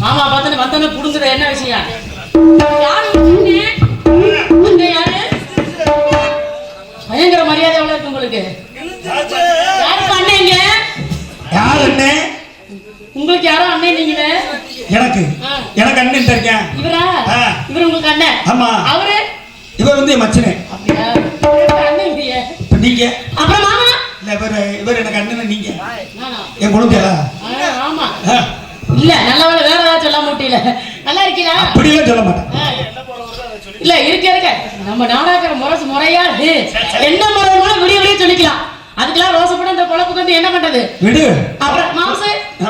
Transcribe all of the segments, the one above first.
மாமா பார்த்தா வந்தோன்னு புடுங்குற என்ன விஷயம்? பயங்கர மரியாதை எவ்வளவு இருக்கு உங்களுக்கு? யாருக்கு அண்ணேங்க? யார் அண்ணே? உங்களுக்கு யாரோ அண்ணே நீங்களே? எனக்கு அண்ணன் இருக்கேன். இவரா? இவர் உங்களுக்கு அண்ணன்? ஆமா. அவரு? இவர் வந்து மச்சனே. அப்படியா? அண்ணன் இல்லையே. நீங்க? அப்புறம் மாமா? இல்ல இவர் எனக்கு அண்ணன். நீங்க? என் குழந்தையா? ஆமா. இல்ல நல்ல வேலை வேற ஏதாவது சொல்ல முடியல. நல்லா இருக்கீங்களா? அப்படியே சொல்ல மாட்டேன். இல்ல இருக்க நம்ம நாடாக்கிற முறையா என்ன முறை விடிய விடிய சொல்லிக்கலாம். அதுக்கெல்லாம் ரோசப்பட இந்த குழப்புக்கு வந்து என்ன பண்றது? விடு. அப்புறம்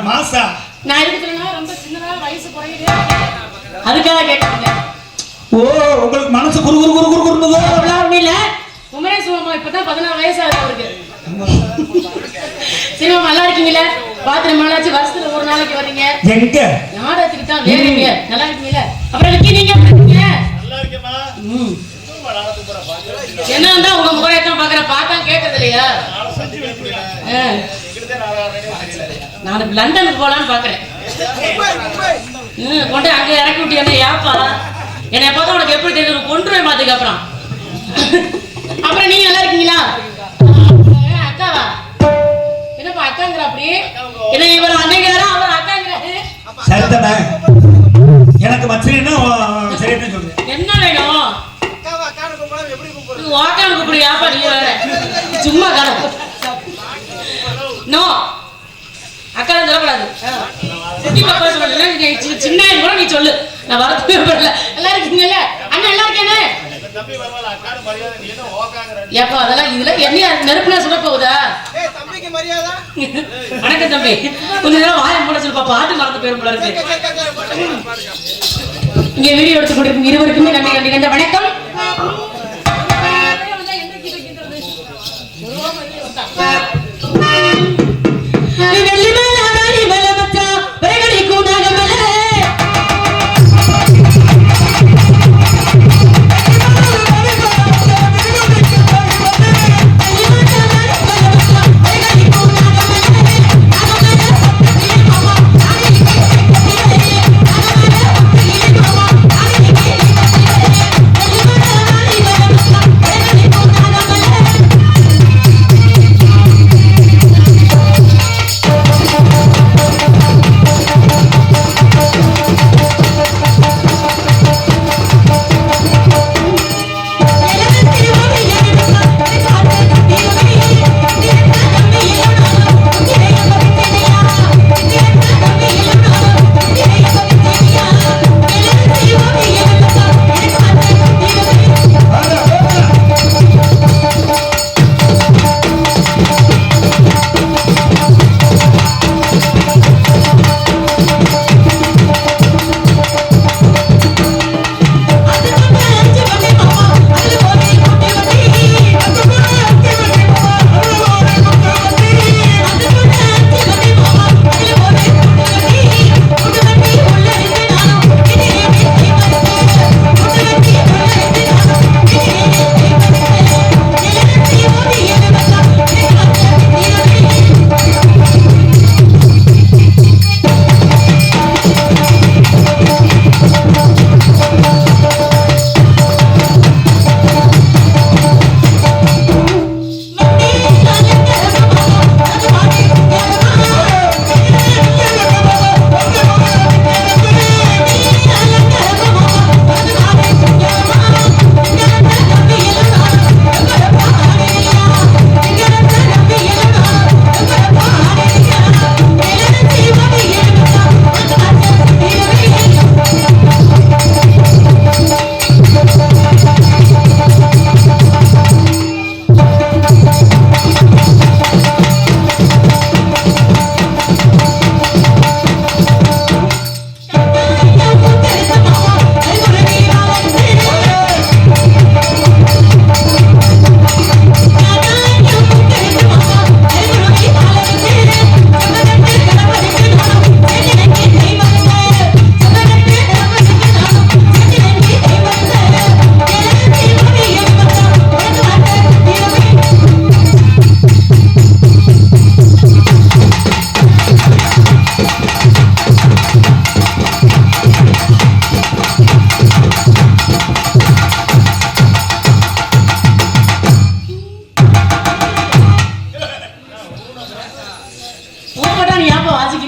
மாசா நான் இருக்கிறேன்னா ரொம்ப சின்னதா வயசு குறையுது, அதுக்காக கேட்கறீங்க. ஓ உங்களுக்கு மனசு குறு குறு குறு குறு குறுனதோ? ஒண்ணும் இல்ல. உமரேஷ் மாமா இப்பதான் 16 வயசு ஆகுது அவருக்கு. சரி மாமா நல்லா இருக்கீங்களா? பாத்திரம் மாலாச்சு வருஷத்துல ஒரு நாளைக்கு வர்றீங்க. எங்க? நாடகத்துக்கு தான் வேறீங்க. நல்லா இருக்கீங்களா? அப்புறம் விக்கி நீங்க எப்படி இருக்கீங்க? நல்லா இருக்கேம்மா. என்னன்னா உங்க முறையை தான் பாக்குறேன், பார்த்தா கேட்கறது இல்லையா? நான் லண்டனுக்கு போலான்னு பாக்குறேன். கொண்டு அங்க இறக்கி விட்டியா? ஏப்பா என்னை பார்த்தா உனக்கு எப்படி தெரியும்? கொண்டுருவேன் மாத்துக்கு. அப்புறம் நீங்க நல்லா இருக்கீங்களா? அக்காவா? என்னப்பா அக்காங்கிற அப்படி? என்ன இவர் அன்னைங்கிறாரா அவர் அக்காங்கிறாரு? சரிதானே? எனக்கு மச்சனா சரியா சொல்றேன். என்ன வேணும்? வாக்கான் கூப்பிடு. யாப்பா நீ வேற சும்மா கடை நோ அக்கா சொல்லக்கூடாது. சின்ன கூட நீ சொல்லு, நான் வரது நல்லா இருக்கீங்கல்ல? அண்ணா நல்லா இருக்கேனே. ஏப்பா அதெல்லாம் இதுல என்ன நெருப்புனா சொல்ல போகுதா? வணக்கம் தம்பி. கொஞ்ச நேரம் வாய மூட சொல்லுப்பா, பாட்டு மறந்து பேரும் போல இருக்கு. இங்க வீடியோ எடுத்து கொண்டிருக்கும் இருவருக்குமே நன்றி நன்றி நன்றி வணக்கம்.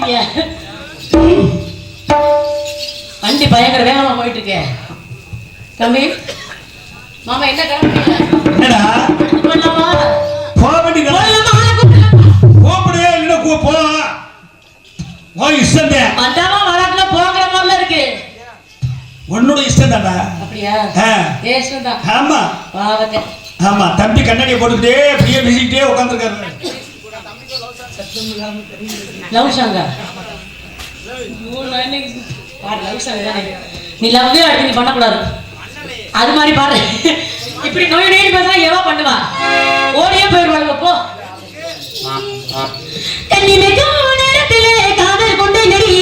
இருக்கிய வண்டி பயங்கர வேகமா போயிட்டு இருக்கே தம்பி மாமா என்ன கிளம்புறீங்க என்னடா போலாமா போவடி போப்படியே இல்ல போ ஓ இஷ்டந்தே வந்தாமா வராக்குல போங்கற மாதிரில இருக்கு உன்னோட இஷ்டம் தான்டா அப்படியா இஷ்டம் தான் ஆமா பாவத்தை ஆமா தம்பி கண்ணாடியை போட்டுக்கிட்டே அப்படியே விசிக்கிட்டே உட்காந்துருக்காரு லவ் சாங்கா நீ லவ்வே அடுத்து நீ பண்ணக்கூடாது அது மாதிரி பாரு இப்படி நோய் நோய் பார்த்தா எவா பண்ணுவா ஓடியே போயிடுவாங்க போ நீ மிகவும் நேரத்திலே காதல் கொண்டு நடி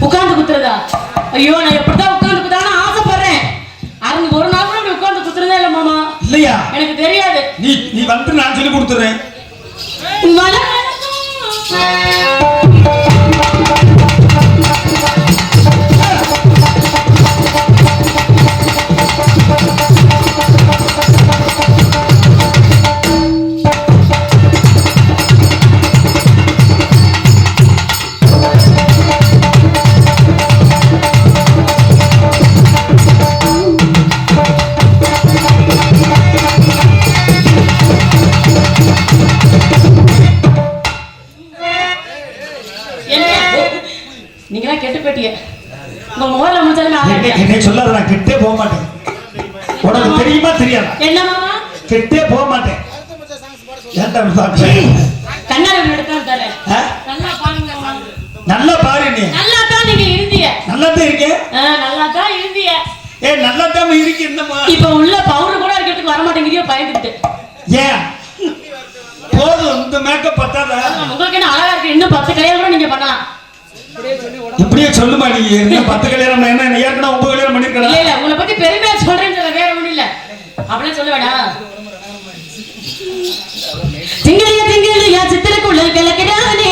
உட்கார்ந்து குத்துறதா? ஐயோ நான் எப்படிதான் உட்கார்ந்து குத்தான்னு ஆசைப்படுறேன். அது ஒரு நாள் கூட இப்படி உட்கார்ந்து குத்துறதே இல்ல மாமா. இல்லையா? எனக்கு தெரியாது. நீ வந்து நான் சொல்லி கொடுத்துறேன். சொல்லாத நான் கிட்டே போக மாட்டேன். உனக்கு தெரியுமா தெரியாதா? என்ன மாமா? கிட்டே போக மாட்டேன். ஏன்டா பாக்க? கண்ணாடி எடுத்து தரேன். நல்லா பாருங்க மாமா. நல்லா பாரு நீ. நல்லா தான் நீங்க இருந்தீங்க. நல்லா தான் இருக்கே. நல்லா தான் இருந்தீங்க. நல்லா தான் இருக்கு என்னமா? இப்போ உள்ள பவுடர் கூட அடிக்கிறதுக்கு வர மாட்டேங்குறியோ பயந்துட்டு. ஏன்? போதும் இந்த மேக்கப் பத்தாதா? உங்களுக்கு என்ன அழகா இருக்கு. இன்னும் 10 கல்யாணம் கூட நீங்க பண்ணலாம். இப்படியே சொல்லுமா நீ? என்ன 10 கல்யாணம் என்ன ஏற்கனவே 9 கல்யாணம் பண்ணிருக்கா? இல்ல உங்களை பத்தி பெருமையா சொல்றேன்னு சொல்ல வேற ஒண்ணும் இல்ல. அப்படியே சொல்ல வேணாம். திங்களையா திங்களையா சித்திரக்குள்ள கிழக்கிடானே